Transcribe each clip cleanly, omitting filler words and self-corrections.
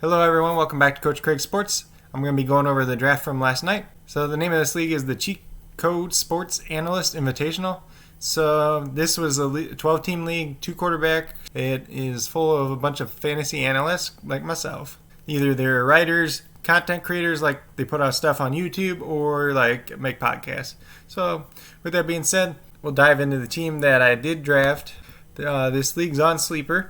Hello everyone, welcome back to Coach Craig Sports. I'm going to be going over the draft from last night. So the name of this league is the Cheat Code Sports Analyst Invitational. So this was a 12-team league, 2-quarterback. It is full of a bunch of fantasy analysts like myself. Either they're writers, content creators, like they put out stuff on YouTube, or like make podcasts. So with that being said, we'll dive into the team that I did draft. This league's on Sleeper.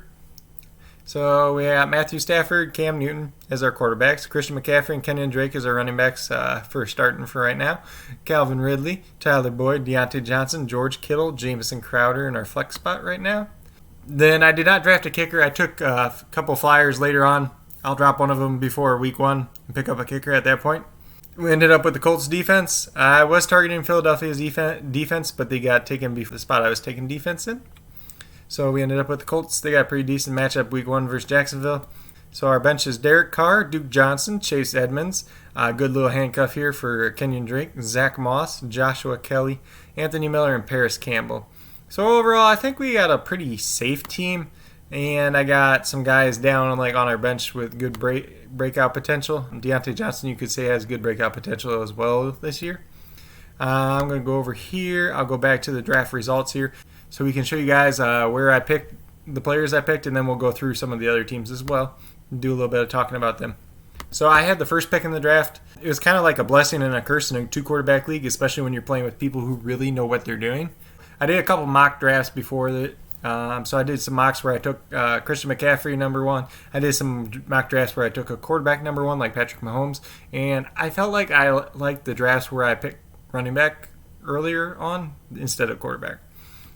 So we got Matthew Stafford, Cam Newton as our quarterbacks, Christian McCaffrey and Kenyon Drake as our running backs for starting for right now, Calvin Ridley, Tyler Boyd, Deontay Johnson, George Kittle, Jamison Crowder in our flex spot right now. Then I did not draft a kicker. I took a couple flyers later on. I'll drop one of them before week 1 and pick up a kicker at that point. We ended up with the Colts defense. I was targeting Philadelphia's defense, but they got taken before the spot I was taking defense in. So we ended up with the Colts. They got a pretty decent matchup week 1 versus Jacksonville. So our bench is Derek Carr, Duke Johnson, Chase Edmonds. Good little handcuff here for Kenyon Drake, Zach Moss, Joshua Kelly, Anthony Miller, and Paris Campbell. So overall, I think we got a pretty safe team. And I got some guys down on our bench with good breakout potential. Deontay Johnson, you could say, has good breakout potential as well this year. I'm going to go over here. I'll go back to the draft results here, so we can show you guys where I picked, the players I picked, and then we'll go through some of the other teams as well and do a little bit of talking about them. So I had the first pick in the draft. It was kind of like a blessing and a curse in a 2-quarterback league, especially when you're playing with people who really know what they're doing. I did a couple mock drafts before that. So I did some mocks where I took Christian McCaffrey number 1. I did some mock drafts where I took a quarterback number 1 like Patrick Mahomes. And I felt like I liked the drafts where I picked running back earlier on instead of quarterback.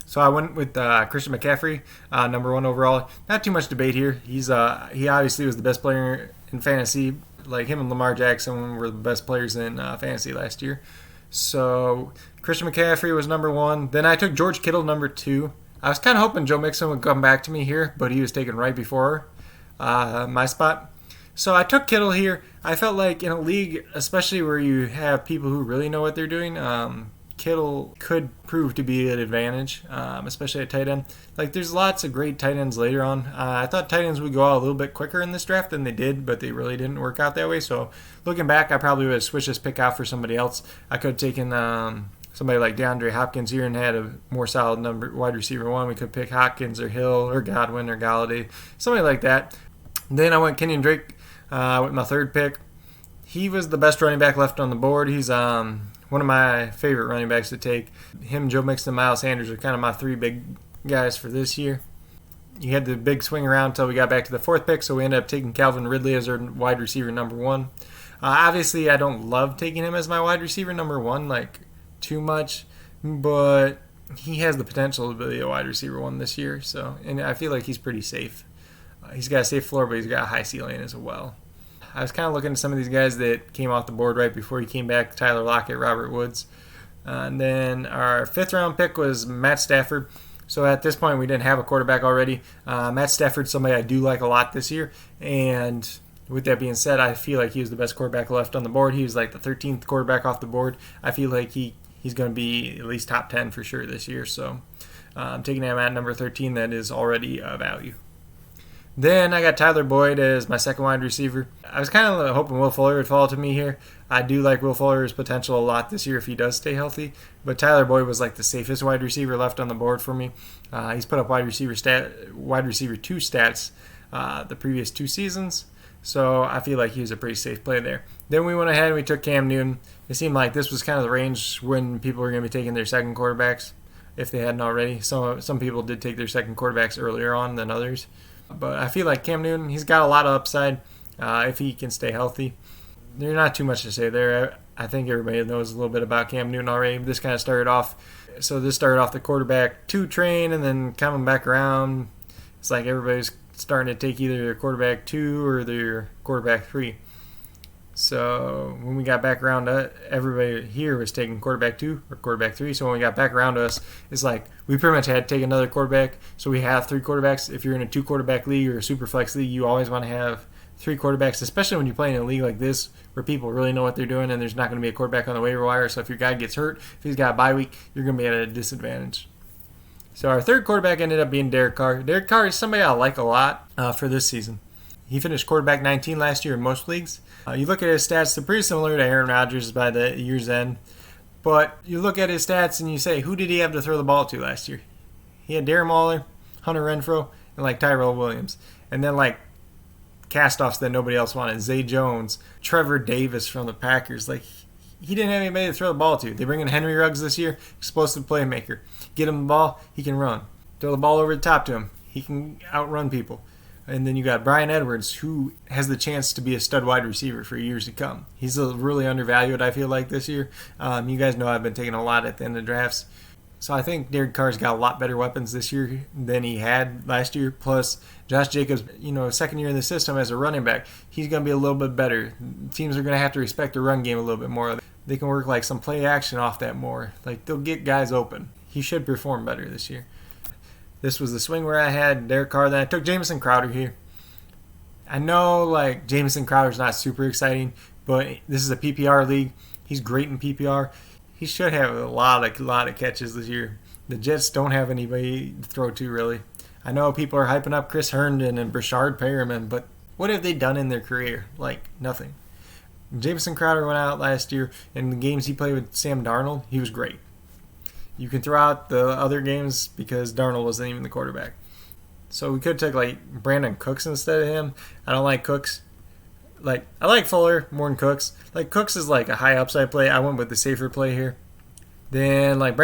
So I went with Christian McCaffrey, number 1 overall. Not too much debate here. He obviously was the best player in fantasy. Like him and Lamar Jackson were the best players in fantasy last year. So Christian McCaffrey was number 1. Then I took George Kittle number 2. I was kind of hoping Joe Mixon would come back to me here, but he was taken right before my spot. So I took Kittle here. I felt like in a league, especially where you have people who really know what they're doing, Kittle could prove to be an advantage, especially at tight end. Like, there's lots of great tight ends later on. I thought tight ends would go out a little bit quicker in this draft than they did, but they really didn't work out that way. So looking back, I probably would have switched this pick out for somebody else. I could have taken somebody like DeAndre Hopkins here and had a more solid number wide receiver 1. We could pick Hopkins or Hill or Godwin or Galladay, somebody like that. Then I went Kenyon Drake with my 3rd pick. He was the best running back left on the board. He's one of my favorite running backs to take. Him, Joe Mixon, and Miles Sanders are kind of my 3 big guys for this year. You had the big swing around until we got back to the 4th pick, so we ended up taking Calvin Ridley as our wide receiver number 1. Obviously, I don't love taking him as my wide receiver number 1, like, too much, but he has the potential to be a wide receiver 1 this year. So, and I feel like he's pretty safe. He's got a safe floor, but he's got a high ceiling as well. I was kind of looking at some of these guys that came off the board right before he came back, Tyler Lockett, Robert Woods. And then our 5th round pick was Matt Stafford. So at this point, we didn't have a quarterback already. Matt Stafford's somebody I do like a lot this year. And with that being said, I feel like he was the best quarterback left on the board. He was like the 13th quarterback off the board. I feel like he's going to be at least top 10 for sure this year. So I'm taking him at number 13. That is already a value. Then I got Tyler Boyd as my 2nd wide receiver. I was kind of hoping Will Fuller would fall to me here. I do like Will Fuller's potential a lot this year if he does stay healthy. But Tyler Boyd was like the safest wide receiver left on the board for me. He's put up wide receiver 2 stats the previous 2 seasons. So I feel like he was a pretty safe play there. Then we went ahead and we took Cam Newton. It seemed like this was kind of the range when people were going to be taking their 2nd quarterbacks, if they hadn't already. Some people did take their 2nd quarterbacks earlier on than others. But I feel like Cam Newton, he's got a lot of upside if he can stay healthy. There's not too much to say there. I think everybody knows a little bit about Cam Newton already. This kind of started off the quarterback 2 train, and then coming back around, it's like everybody's starting to take either their quarterback 2 or their quarterback 3. So when we got back around to everybody here was taking quarterback 2 or quarterback 3. So when we got back around to us, it's like we pretty much had to take another quarterback. So we have 3 quarterbacks. If you're in a 2-quarterback league or a super flex league, you always want to have 3 quarterbacks, especially when you're playing in a league like this where people really know what they're doing and there's not going to be a quarterback on the waiver wire. So if your guy gets hurt, if he's got a bye week, you're going to be at a disadvantage. So our 3rd quarterback ended up being Derek Carr. Derek Carr is somebody I like a lot for this season. He finished quarterback 19 last year in most leagues. You look at his stats, they're pretty similar to Aaron Rodgers by the year's end. But you look at his stats and you say, who did he have to throw the ball to last year? He had Darren Waller, Hunter Renfrow, and like Tyrell Williams. And then like cast-offs that nobody else wanted. Zay Jones, Trevor Davis from the Packers. Like, he didn't have anybody to throw the ball to. They bring in Henry Ruggs this year, explosive playmaker. Get him the ball, he can run. Throw the ball over the top to him, he can outrun people. And then you got Bryan Edwards, who has the chance to be a stud wide receiver for years to come. He's really undervalued, I feel like, this year. You guys know I've been taking a lot at the end of drafts. So I think Derek Carr's got a lot better weapons this year than he had last year. Plus, Josh Jacobs, second year in the system as a running back, he's going to be a little bit better. Teams are going to have to respect the run game a little bit more. They can work like some play action off that more. Like, they'll get guys open. He should perform better this year. This was the swing where I had Derek Carr. Then I took Jamison Crowder here. I know, like, Jamison Crowder's not super exciting, but this is a PPR league. He's great in PPR. He should have a lot of catches this year. The Jets don't have anybody to throw to, really. I know people are hyping up Chris Herndon and Brashard Perriman, but what have they done in their career? Like, nothing. Jamison Crowder went out last year. In the games he played with Sam Darnold, he was great. You can throw out the other games because Darnold wasn't even the quarterback. So we could take like Brandon Cooks instead of him. I don't like Cooks. Like, I like Fuller more than Cooks. Like, Cooks is like a high upside play. I went with the safer play here. Then like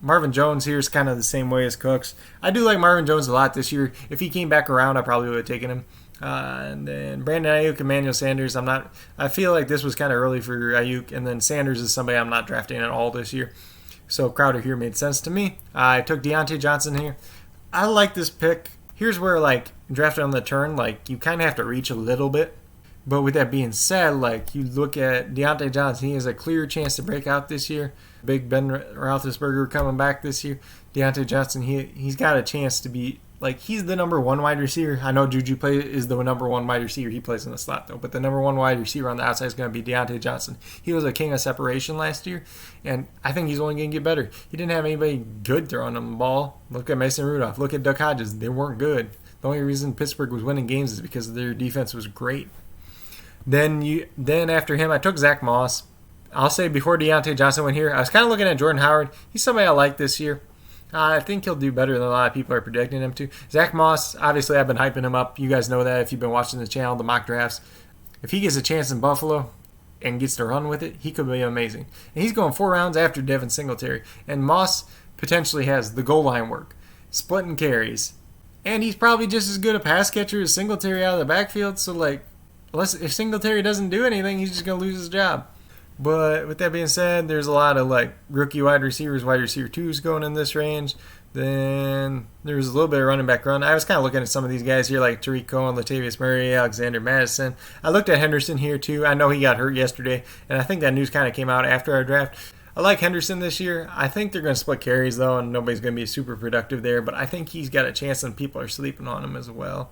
Marvin Jones here is kind of the same way as Cooks. I do like Marvin Jones a lot this year. If he came back around, I probably would have taken him. And then Brandon Ayuk, Emmanuel Sanders. I feel like this was kind of early for Ayuk. And then Sanders is somebody I'm not drafting at all this year. So Crowder here made sense to me. I took Deontay Johnson here. I like this pick. Here's where, like, drafted on the turn, like, you kind of have to reach a little bit. But with that being said, like, you look at Deontay Johnson, he has a clear chance to break out this year. Big Ben Roethlisberger coming back this year. Deontay Johnson, he's got a chance to be, like, he's the number one wide receiver. I know Juju is the number one wide receiver. He plays in the slot, though. But the number one wide receiver on the outside is going to be Deontay Johnson. He was a king of separation last year, and I think he's only going to get better. He didn't have anybody good throwing him the ball. Look at Mason Rudolph. Look at Duck Hodges. They weren't good. The only reason Pittsburgh was winning games is because their defense was great. Then after him, I took Zach Moss. I'll say before Deontay Johnson went here, I was kind of looking at Jordan Howard. He's somebody I like this year. I think he'll do better than a lot of people are predicting him to. Zach Moss, obviously I've been hyping him up. You guys know that if you've been watching the channel, the mock drafts. If he gets a chance in Buffalo and gets to run with it, he could be amazing. And he's going 4 rounds after Devin Singletary. And Moss potentially has the goal line work, splitting carries. And he's probably just as good a pass catcher as Singletary out of the backfield. So, like, if Singletary doesn't do anything, he's just going to lose his job. But with that being said, there's a lot of like rookie wide receiver 2s going in this range. Then there's a little bit of running back run. I was kind of looking at some of these guys here like Tariq Cohen, Latavius Murray, Alexander Madison. I looked at Henderson here too. I know he got hurt yesterday, and I think that news kind of came out after our draft. I like Henderson this year. I think they're going to split carries though, and nobody's going to be super productive there. But I think he's got a chance, and people are sleeping on him as well.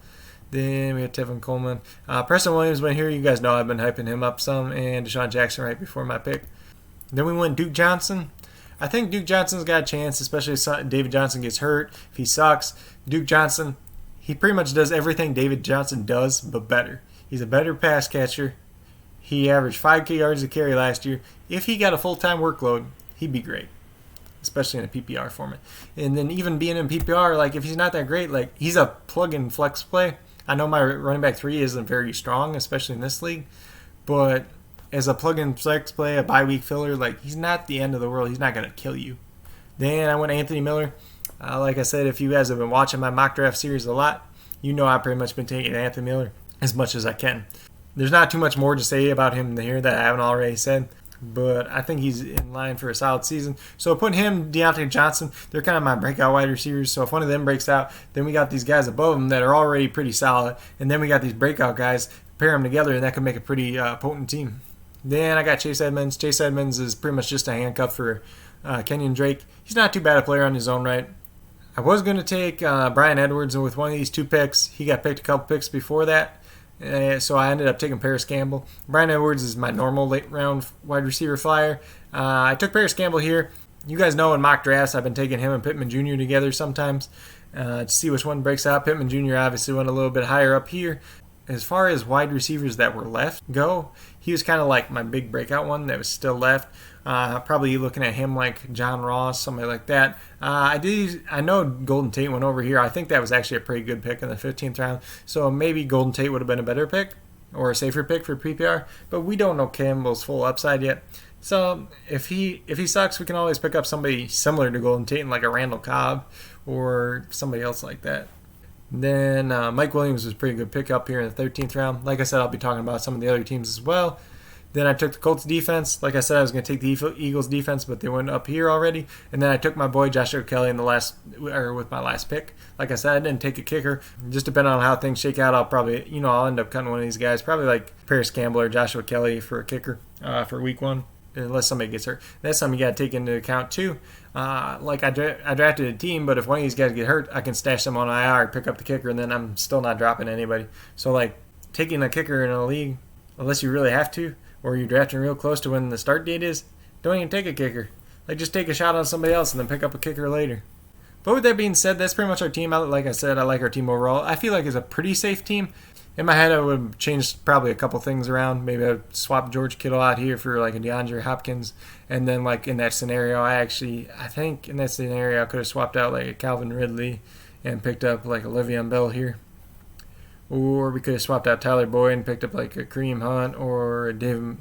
Then we have Tevin Coleman. Preston Williams went here. You guys know I've been hyping him up some. And Deshaun Jackson right before my pick. Then we went Duke Johnson. I think Duke Johnson's got a chance, especially if David Johnson gets hurt. If he sucks, Duke Johnson, he pretty much does everything David Johnson does, but better. He's a better pass catcher. He averaged 5 yards a carry last year. If he got a full-time workload, he'd be great, especially in a PPR format. And then even being in PPR, like if he's not that great, like he's a plug-in flex play. I know my running back 3 isn't very strong, especially in this league, but as a plug-in flex play, a bye-week filler, like he's not the end of the world. He's not going to kill you. Then I went Anthony Miller. Like I said, if you guys have been watching my mock draft series a lot, you know I've pretty much been taking Anthony Miller as much as I can. There's not too much more to say about him here that I haven't already said, but I think he's in line for a solid season. So putting him, Deontay Johnson, they're kind of my breakout wide receivers. So if one of them breaks out, then we got these guys above them that are already pretty solid. And then we got these breakout guys, pair them together, and that could make a pretty potent team. Then I got Chase Edmonds. Chase Edmonds is pretty much just a handcuff for Kenyon Drake. He's not too bad a player on his own right. I was going to take Bryan Edwards, and with one of these 2 picks, he got picked a couple picks before that. So I ended up taking Paris Campbell. Bryan Edwards is my normal late-round wide receiver flyer. I took Paris Campbell here. You guys know in mock drafts I've been taking him and Pittman Jr. together sometimes to see which one breaks out. Pittman Jr. obviously went a little bit higher up here. as far as wide receivers that were left go, he was kind of like my big breakout one that was still left. Probably looking at him like John Ross, somebody like that. I know Golden Tate went over here. I think that was actually a pretty good pick in the 15th round. So maybe Golden Tate would have been a better pick or a safer pick for PPR. But we don't know Campbell's full upside yet. So if he sucks, we can always pick up somebody similar to Golden Tate, like a Randall Cobb or somebody else like that. Then Mike Williams was a pretty good pickup here in the 13th round. Like I said, I'll be talking about some of the other teams as well. Then I took the Colts defense. Like I said, I was going to take the Eagles defense, but they went up here already. And then I took my boy Joshua Kelly with my last pick. Like I said, I didn't take a kicker. Just depending on how things shake out, I'll end up cutting one of these guys. Probably like Paris Campbell or Joshua Kelly for a kicker for week 1. Unless somebody gets hurt. That's something you got to take into account too. I drafted a team, but if one of these guys get hurt, I can stash them on IR, pick up the kicker, and then I'm still not dropping anybody. So like taking a kicker in a league, unless you really have to, or you're drafting real close to when the start date is, don't even take a kicker. Like just take a shot on somebody else and then pick up a kicker later. But with that being said, that's pretty much our team. Like I said, I like our team overall. I feel like it's a pretty safe team. In my head, I would have changed probably a couple things around. Maybe I would swap George Kittle out here for like a DeAndre Hopkins. And then like in that scenario, I think in that scenario, I could have swapped out like a Calvin Ridley and picked up like a Le'Veon Bell here. Or we could have swapped out Tyler Boyd and picked up like a Kareem Hunt or a David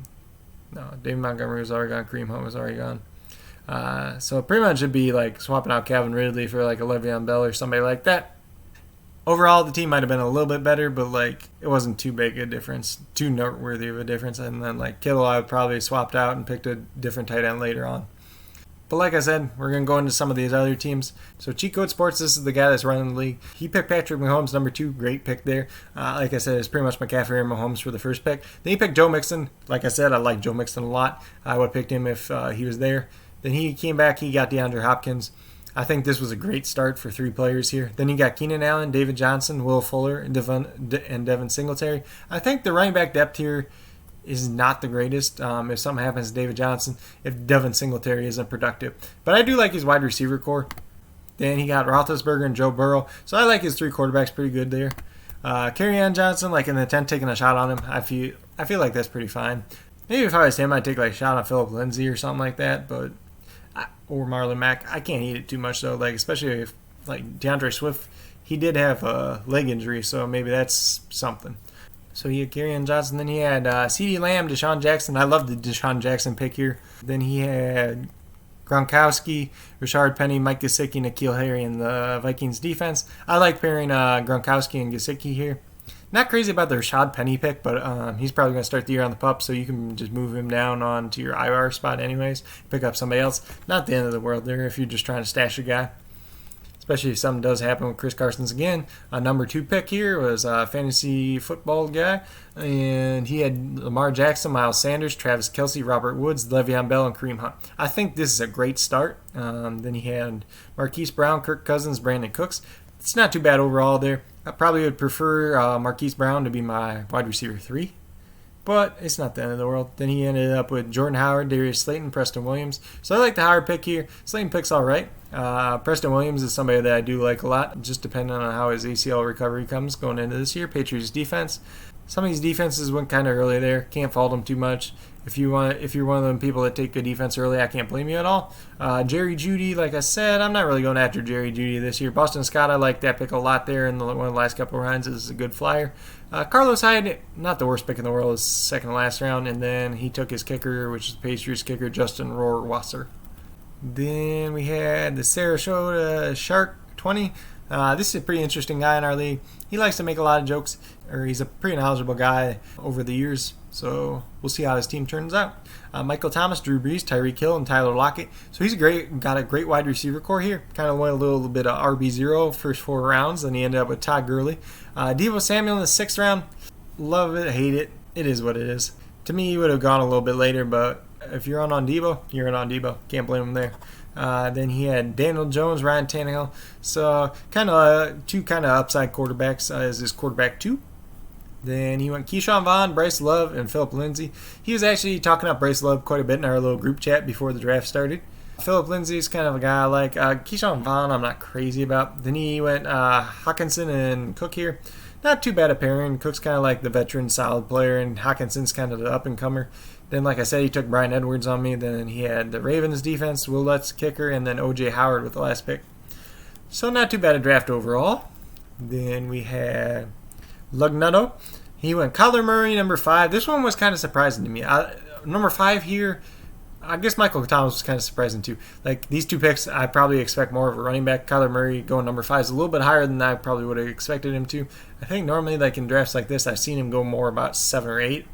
Montgomery was already gone. Kareem Hunt was already gone. So pretty much it'd be like swapping out Calvin Ridley for like a Le'Veon Bell or somebody like that. Overall, the team might have been a little bit better, but like it wasn't too big a difference, too noteworthy of a difference. And then like Kittle, I would probably swapped out and picked a different tight end later on. But like I said, we're going to go into some of these other teams. So Cheat Code Sports, this is the guy that's running the league. He picked Patrick Mahomes, number 2. Great pick there. Like I said, it's pretty much McCaffrey and Mahomes for the first pick. Then he picked Joe Mixon. Like I said, I like Joe Mixon a lot. I would have picked him if he was there. Then he came back. He got DeAndre Hopkins. I think this was a great start for 3 players here. Then you got Keenan Allen, David Johnson, Will Fuller, and Devin Singletary. I think the running back depth here is not the greatest. If something happens to David Johnson, if Devin Singletary isn't productive. But I do like his wide receiver core. Then he got Roethlisberger and Joe Burrow. So I like his 3 quarterbacks pretty good there. Kerryon Johnson, like in the 10th, taking a shot on him. I feel like that's pretty fine. Maybe if I was him, I'd take like a shot on Phillip Lindsay or something like that. Or Marlon Mack. I can't eat it too much though. Like especially if like DeAndre Swift, he did have a leg injury, so maybe that's something. So he had Kerryon Johnson. Then he had CeeDee Lamb, Deshaun Jackson. I love the Deshaun Jackson pick here. Then he had Gronkowski, Rashard Penny, Mike Gesicki, N'Keal Harry in the Vikings defense. I like pairing Gronkowski and Gesicki here. Not crazy about the Rashad Penny pick, but he's probably going to start the year on the pup, so you can just move him down onto your IR spot anyways. Pick up somebody else. Not the end of the world there if you're just trying to stash a guy. Especially if something does happen with Chris Carson's again. Number 2 pick here was a fantasy football guy, and he had Lamar Jackson, Miles Sanders, Travis Kelce, Robert Woods, Le'Veon Bell, and Kareem Hunt. I think this is a great start. Then he had Marquise Brown, Kirk Cousins, Brandon Cooks. It's not too bad overall there. I probably would prefer Marquise Brown to be my wide receiver 3, but it's not the end of the world. Then he ended up with Jordan Howard, Darius Slayton, Preston Williams. So I like the Howard pick here. Slayton pick's all right. Preston Williams is somebody that I do like a lot, just depending on how his ACL recovery comes going into this year. Patriots defense. Some of these defenses went kind of early there. Can't fault them too much. If you're one of them people that take good defense early, I can't blame you at all. Jerry Jeudy, like I said, I'm not really going after Jerry Jeudy this year. Boston Scott, I like that pick a lot there in one of the last couple of rounds. Is a good flyer. Carlos Hyde, not the worst pick in the world, is second to last round, and then he took his kicker, which is the Patriots kicker, Justin Rohrwasser. Then we had the Sarasota Shark 20. This is a pretty interesting guy in our league. He likes to make a lot of jokes, or he's a pretty knowledgeable guy over the years. So we'll see how his team turns out. Michael Thomas, Drew Brees, Tyreek Hill, and Tyler Lockett. So he's got a great wide receiver core here. Kind of went a little bit of RB0 first 4 rounds, and he ended up with Todd Gurley. Deebo Samuel in the 6th round. Love it, hate it. It is what it is. To me, he would have gone a little bit later, but if you're on Deebo, you're on Deebo. Can't blame him there. Then he had Daniel Jones, Ryan Tannehill. So kind of 2 kind of upside quarterbacks as his quarterback 2. Then he went Keyshawn Vaughn, Bryce Love, and Phillip Lindsay. He was actually talking up Bryce Love quite a bit in our little group chat before the draft started. Phillip Lindsay is kind of a guy I like. Keyshawn Vaughn I'm not crazy about. Then he went Hawkinson and Cook here. not too bad a pairing. Cook's kind of like the veteran solid player, and Hawkinson's kind of the up-and-comer. Then, like I said, he took Brian Edwards on me. Then he had the Ravens defense, Will Lutz kicker, and then O.J. Howard with the last pick. So not too bad a draft overall. Then we had Lugnutto. He went Kyler Murray, number 5. This one was kind of surprising to me. Number 5 here, I guess Michael Thomas was kind of surprising too. Like these 2 picks, I probably expect more of a running back. Kyler Murray going number 5 is a little bit higher than I probably would have expected him to. I think normally like in drafts like this, I've seen him go more about 7 or 8.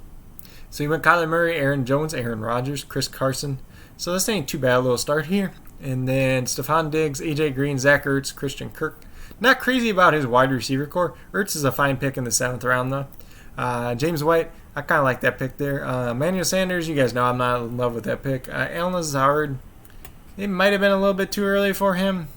So he went Kyler Murray, Aaron Jones, Aaron Rodgers, Chris Carson. So this ain't too bad a little start here. And then Stephon Diggs, AJ Green, Zach Ertz, Christian Kirk. Not crazy about his wide receiver core. Ertz is a fine pick in the 7th round though. James White, I kind of like that pick there. Emmanuel Sanders, you guys know I'm not in love with that pick. Allen Lazard, it might have been a little bit too early for him,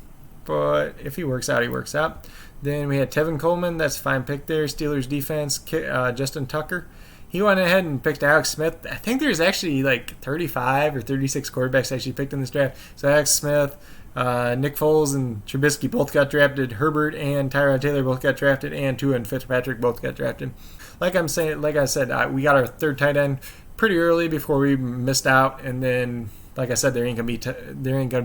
but if he works out, he works out. Then we had Tevin Coleman, that's a fine pick there. Steelers defense, Justin Tucker. He went ahead and picked Alex Smith. I think there's actually like 35 or 36 quarterbacks actually picked in this draft. So Alex Smith, Nick Foles and Trubisky both got drafted. Herbert and Tyrod Taylor both got drafted, and Tua and Fitzpatrick both got drafted. Like I said, we got our 3rd tight end pretty early before we missed out, and then like I said, there's not going to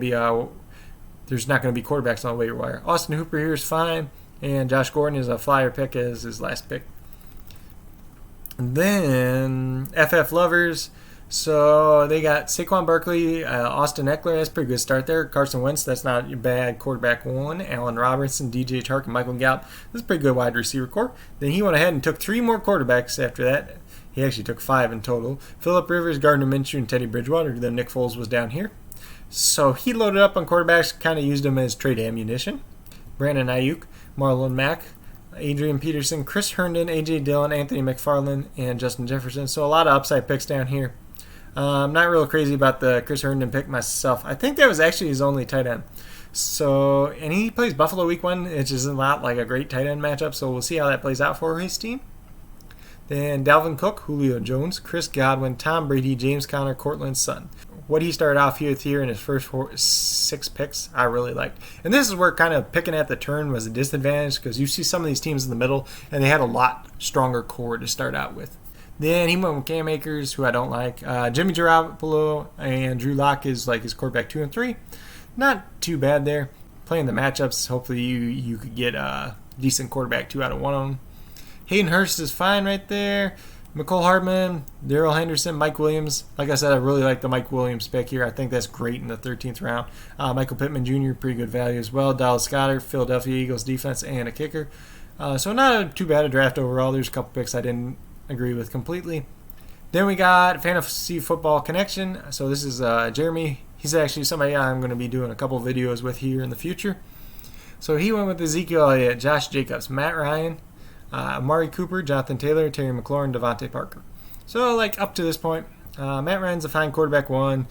be quarterbacks on the waiver wire. Austin Hooper here is fine, and Josh Gordon is a flyer pick as his last pick. And then FF Lovers. So they got Saquon Barkley, Austin Eckler. That's a pretty good start there. Carson Wentz, that's not a bad quarterback 1. Allen Robinson, DJ Chark, and Michael Gallup. That's a pretty good wide receiver core. Then he went ahead and took 3 more quarterbacks after that. He actually took 5 in total. Phillip Rivers, Gardner Minshew, and Teddy Bridgewater. Then Nick Foles was down here. So he loaded up on quarterbacks, kind of used them as trade ammunition. Brandon Ayuk, Marlon Mack, Adrian Peterson, Chris Herndon, A.J. Dillon, Anthony McFarland, and Justin Jefferson. So a lot of upside picks down here. I'm not real crazy about the Chris Herndon pick myself. I think that was actually his only tight end. So, and he plays Buffalo week 1, which is not like a great tight end matchup. So we'll see how that plays out for his team. Then Dalvin Cook, Julio Jones, Chris Godwin, Tom Brady, James Conner, Cortland Sutton. What he started off here in his first 6 picks, I really liked. And this is where kind of picking at the turn was a disadvantage, because you see some of these teams in the middle, and they had a lot stronger core to start out with. Then he went with Cam Akers, who I don't like. Jimmy Garoppolo and Drew Lock is like his quarterback 2 and 3. Not too bad there. Playing the matchups, hopefully you could get a decent quarterback 2 out of 1 of them. Hayden Hurst is fine right there. McCole Hardman, Darrell Henderson, Mike Williams. Like I said, I really like the Mike Williams pick here. I think that's great in the 13th round. Michael Pittman Jr., pretty good value as well. Dallas Goedert, Philadelphia Eagles defense, and a kicker. So not too bad a draft overall. There's a couple picks I didn't agree with completely. Then we got Fantasy Football Connection. So this is Jeremy. He's actually somebody I'm going to be doing a couple videos with here in the future. So he went with Ezekiel Elliott, Josh Jacobs, Matt Ryan, Amari Cooper, Jonathan Taylor, Terry McLaurin, Devontae Parker. So like up to this point, Matt Ryan's a fine quarterback 1.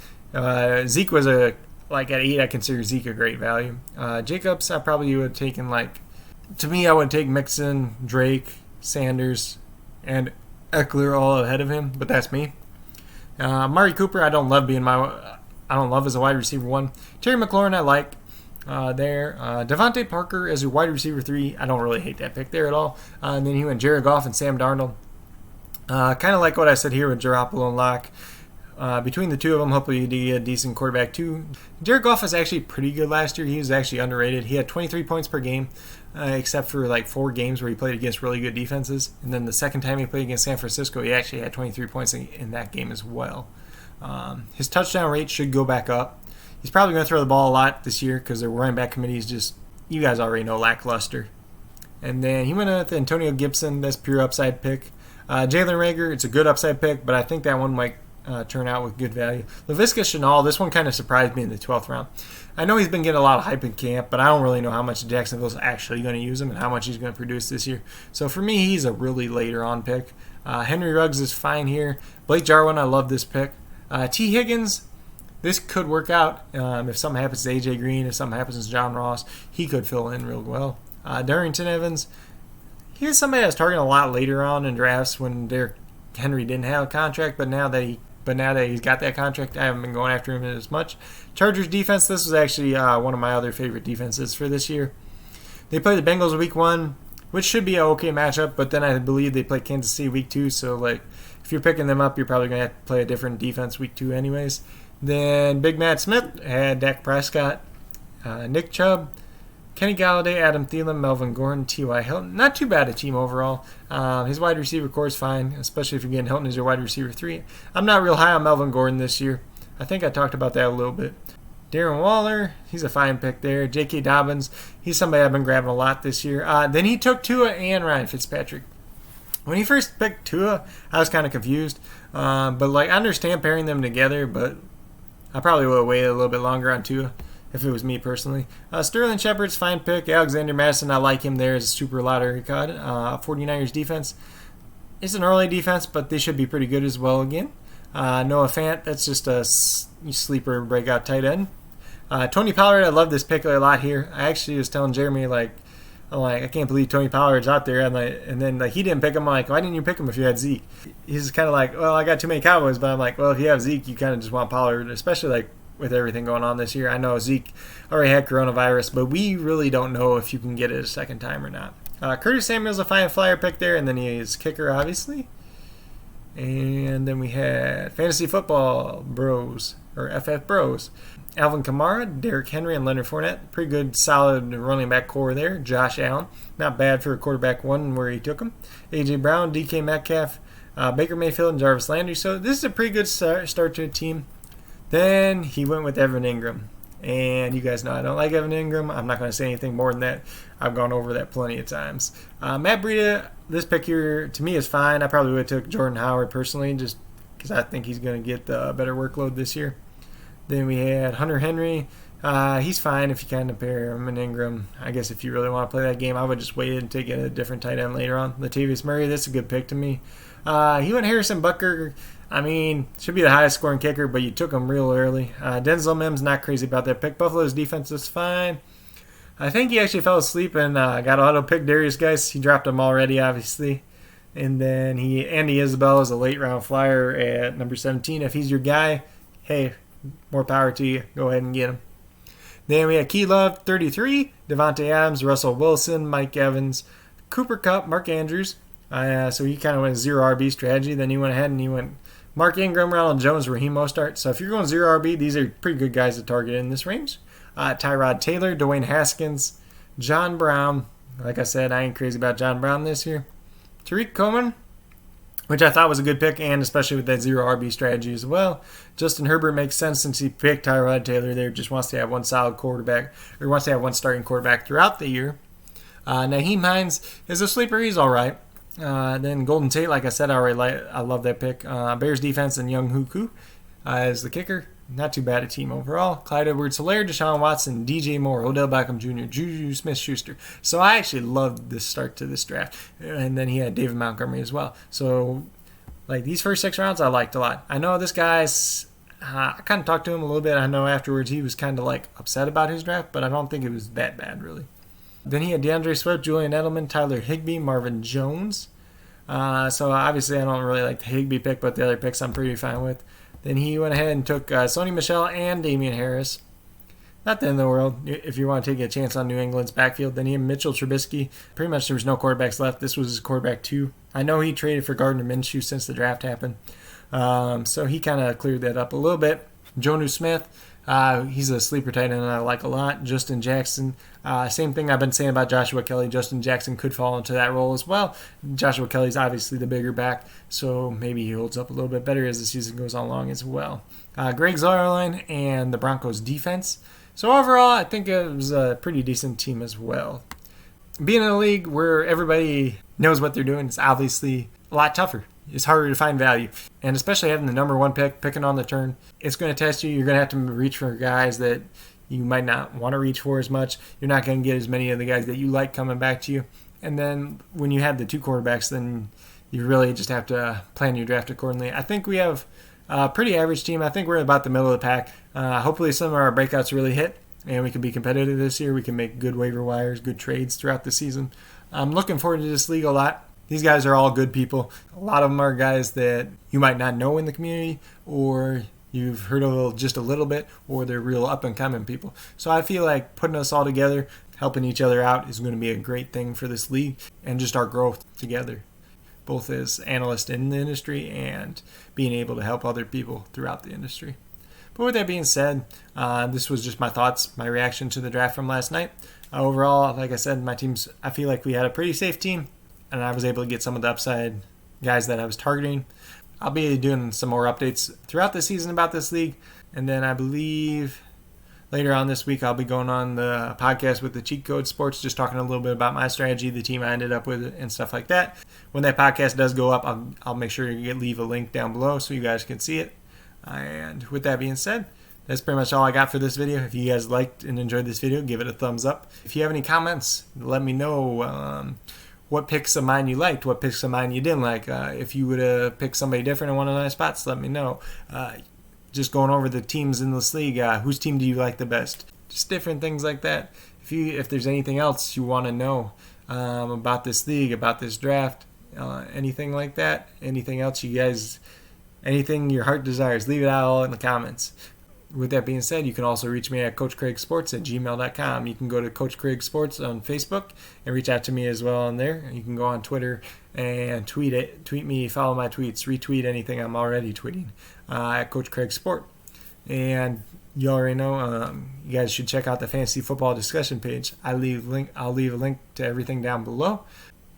Zeke was at 8. I consider Zeke a great value. Jacobs, I probably would have taken to me, I would take Mixon, Drake, Sanders, and Eckler all ahead of him, but that's me. Amari Cooper, I don't love as a wide receiver 1. Terry McLaurin, I like. Devontae Parker as a wide receiver 3. I don't really hate that pick there at all. And then he went Jared Goff and Sam Darnold. Kind of like what I said here with Garoppolo and Locke. Between the 2 of them, hopefully you get a decent quarterback too. Jared Goff was actually pretty good last year. He was actually underrated. He had 23 points per game, except for 4 games where he played against really good defenses. And then the second time he played against San Francisco, he actually had 23 points in that game as well. His touchdown rate should go back up. He's probably going to throw the ball a lot this year because their running back committee is just, you guys already know, lackluster. And then he went with Antonio Gibson. That's pure upside pick. Jalen Reagor, it's a good upside pick, but I think that one might turn out with good value. Laviska Shenault, this one kind of surprised me in the 12th round. I know he's been getting a lot of hype in camp, but I don't really know how much Jacksonville's actually going to use him and how much he's going to produce this year. So for me, he's a really later on pick. Henry Ruggs is fine here. Blake Jarwin, I love this pick. T. Higgins, this could work out. If something happens to A.J. Green, if something happens to John Ross, he could fill in real well. Darrington Evans, he's somebody I was targeting a lot later on in drafts when Derrick Henry didn't have a contract, but now that he's got that contract, I haven't been going after him as much. Chargers defense, this was actually one of my other favorite defenses for this year. They played the Bengals week 1. which should be an okay matchup. But then I believe they play Kansas City week 2, so like if you're picking them up, you're probably going to have to play a different defense week 2 anyways. Then Big Matt Smith had Dak Prescott, Nick Chubb, Kenny Galladay, Adam Thielen, Melvin Gordon, T.Y. Hilton. Not too bad a team overall. His wide receiver core is fine, especially if you're getting Hilton as your wide receiver 3. I'm not real high on Melvin Gordon this year. I think I talked about that a little bit. Darren Waller, he's a fine pick there. J.K. Dobbins, he's somebody I've been grabbing a lot this year. Then he took Tua and Ryan Fitzpatrick. When he first picked Tua, I was kind of confused. But like I understand pairing them together, but I probably would have waited a little bit longer on Tua if it was me personally. Sterling Shepard's fine pick. Alexander Madison, I like him there as a super lottery card. 49ers defense. It's an early defense, but they should be pretty good as well again. Noah Fant, that's just a sleeper breakout tight end. Tony Pollard, I love this pick a lot here. I actually was telling Jeremy, I can't believe Tony Pollard's out there. And then he didn't pick him. I'm like, why didn't you pick him if you had Zeke? He's kind of like, well, I got too many Cowboys. But I'm like, well, if you have Zeke, you kind of just want Pollard, especially like with everything going on this year. I know Zeke already had coronavirus, but we really don't know if you can get it a second time or not. Curtis Samuel's a fine flyer pick there, and then he is kicker, obviously. And then we had Fantasy Football Bros, or FF Bros. Alvin Kamara, Derrick Henry, and Leonard Fournette. Pretty good, solid running back core there. Josh Allen, not bad for a quarterback 1 where he took him. A.J. Brown, DK Metcalf, Baker Mayfield, and Jarvis Landry. So this is a pretty good start to a team. Then he went with Evan Ingram. And you guys know I don't like Evan Ingram. I'm not going to say anything more than that. I've gone over that plenty of times. Matt Breida, this pick here to me is fine. I probably would have took Jordan Howard personally just because I think he's going to get the better workload this year. Then we had Hunter Henry. He's fine if you kind of pair him and Ingram. I guess if you really want to play that game, I would just wait and take a different tight end later on. Latavius Murray, that's a good pick to me. He went Harrison Butker. I mean, should be the highest scoring kicker, but you took him real early. Denzel Mims, not crazy about that pick. Buffalo's defense is fine. I think he actually fell asleep and got auto-picked Darius Geis. He dropped him already, obviously. And then Andy Isabella is a late-round flyer at number 17. If he's your guy, hey, more power to you. Go ahead and get him. Then we had Key Love, 33. Devontae Adams, Russell Wilson, Mike Evans, Cooper Kupp, Mark Andrews. So he kind of went 0 RB strategy. Then he went ahead and he went Mark Ingram, Ronald Jones, Raheem Mostert. So if you're going 0 RB, these are pretty good guys to target in this range. Tyrod Taylor, Dwayne Haskins, John Brown. Like I said, I ain't crazy about John Brown this year. Tariq Coleman, which I thought was a good pick, and especially with that 0 RB strategy as well. Justin Herbert makes sense since he picked Tyrod Taylor there. Just wants to have one solid quarterback, or wants to have one starting quarterback throughout the year. Naheem Hines is a sleeper. He's all right. Then Golden Tate, like I said, I love that pick. Bears defense and Young Hoku as the kicker. Not too bad a team overall. Clyde Edwards-Helaire, Deshaun Watson, DJ Moore, Odell Beckham Jr., Juju Smith-Schuster. So I actually loved the start to this draft. And then he had David Montgomery as well. So like these first 6 rounds I liked a lot. I know this guy's I kind of talked to him a little bit. I know afterwards he was kind of like upset about his draft, but I don't think it was that bad really. Then he had DeAndre Swift, Julian Edelman, Tyler Higbee, Marvin Jones. So obviously I don't really like the Higbee pick, but the other picks I'm pretty fine with. Then he went ahead and took Sony Michel and Damian Harris. Not the end of the world if you want to take a chance on New England's backfield. Then he had Mitchell Trubisky. Pretty much there was no quarterbacks left. This was his quarterback 2. I know he traded for Gardner Minshew since the draft happened. So he kind of cleared that up a little bit. Jonnu Smith, he's a sleeper tight end I like a lot. Justin Jackson, same thing I've been saying about Joshua Kelly. Justin Jackson could fall into that role as well. Joshua Kelly's obviously the bigger back, so maybe he holds up a little bit better as the season goes on along as well. Greg Zuerlein and the Broncos defense. So overall, I think it was a pretty decent team as well. Being in a league where everybody knows what they're doing is obviously a lot tougher. It's harder to find value. And especially having the number 1 pick, picking on the turn, it's going to test you. You're going to have to reach for guys that you might not want to reach for as much. You're not going to get as many of the guys that you like coming back to you. And then when you have the 2 quarterbacks, then you really just have to plan your draft accordingly. I think we have a pretty average team. I think we're about the middle of the pack. Hopefully some of our breakouts really hit, and we can be competitive this year. We can make good waiver wires, good trades throughout the season. I'm looking forward to this league a lot. These guys are all good people. A lot of them are guys that you might not know in the community, or you've heard of just a little bit, or they're real up-and-coming people. So I feel like putting us all together, helping each other out is going to be a great thing for this league and just our growth together, both as analysts in the industry and being able to help other people throughout the industry. But with that being said, this was just my thoughts, my reaction to the draft from last night. Overall, like I said, my teams, I feel like we had a pretty safe team, and I was able to get some of the upside guys that I was targeting. I'll be doing some more updates throughout the season about this league, and then I believe later on this week I'll be going on the podcast with the Cheat Code Sports, just talking a little bit about my strategy, the team I ended up with, and stuff like that. When that podcast does go up, I'll make sure to leave a link down below so you guys can see it. And with that being said, that's pretty much all I got for this video. If you guys liked and enjoyed this video, give it a thumbs up. If you have any comments, let me know what picks of mine you liked, what picks of mine you didn't like. If you would have picked somebody different in one of my spots, let me know. Just going over the teams in this league, whose team do you like the best? Just different things like that. If there's anything else you want to know about this league, about this draft, anything like that, anything else you guys, anything your heart desires, leave it out all in the comments. With that being said, you can also reach me at CoachCraigSports@gmail.com. You can go to Coach Craig Sports on Facebook and reach out to me as well on there. You can go on Twitter and tweet me, follow my tweets, retweet anything I'm already tweeting at Coach Craig Sport. And you already know, you guys should check out the fantasy football discussion page. I'll leave a link to everything down below.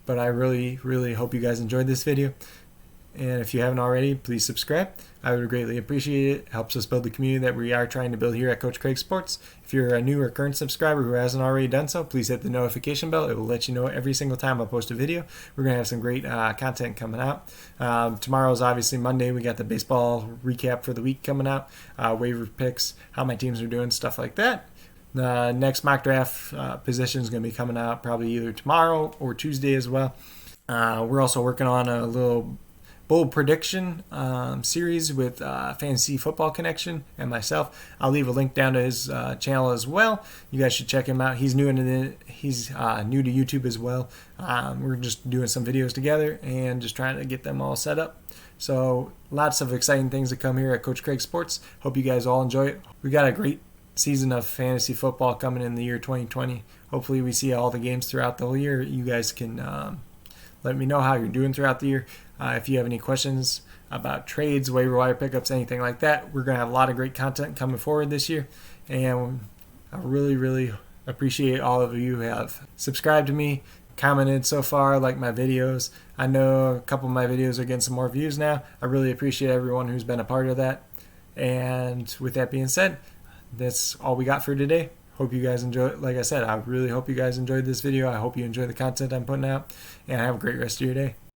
But I really, really hope you guys enjoyed this video. And if you haven't already, please subscribe. I would greatly appreciate it. It helps us build the community that we are trying to build here at Coach Craig Sports. If you're a new or current subscriber who hasn't already done so, please hit the notification bell. It will let you know every single time I post a video. We're going to have some great content coming out. Tomorrow is obviously Monday. We got the baseball recap for the week coming out, waiver picks, how my teams are doing, stuff like that. The next mock draft position is going to be coming out probably either tomorrow or Tuesday as well. We're also working on a little bold prediction series with Fantasy Football Connection and myself. I'll leave a link down to his channel as well. You guys should check him out. He's new to YouTube as well. We're just doing some videos together and just trying to get them all set up. So lots of exciting things to come here at Coach Craig Sports. Hope you guys all enjoy it. We got a great season of fantasy football coming in the year 2020. Hopefully we see all the games throughout the whole year. You guys can let me know how you're doing throughout the year. If you have any questions about trades, waiver wire pickups, anything like that, we're going to have a lot of great content coming forward this year. And I really, really appreciate all of you who have subscribed to me, commented so far, like my videos. I know a couple of my videos are getting some more views now. I really appreciate everyone who's been a part of that. And with that being said, that's all we got for today. Hope you guys enjoy it. Like I said, I really hope you guys enjoyed this video. I hope you enjoy the content I'm putting out. And have a great rest of your day.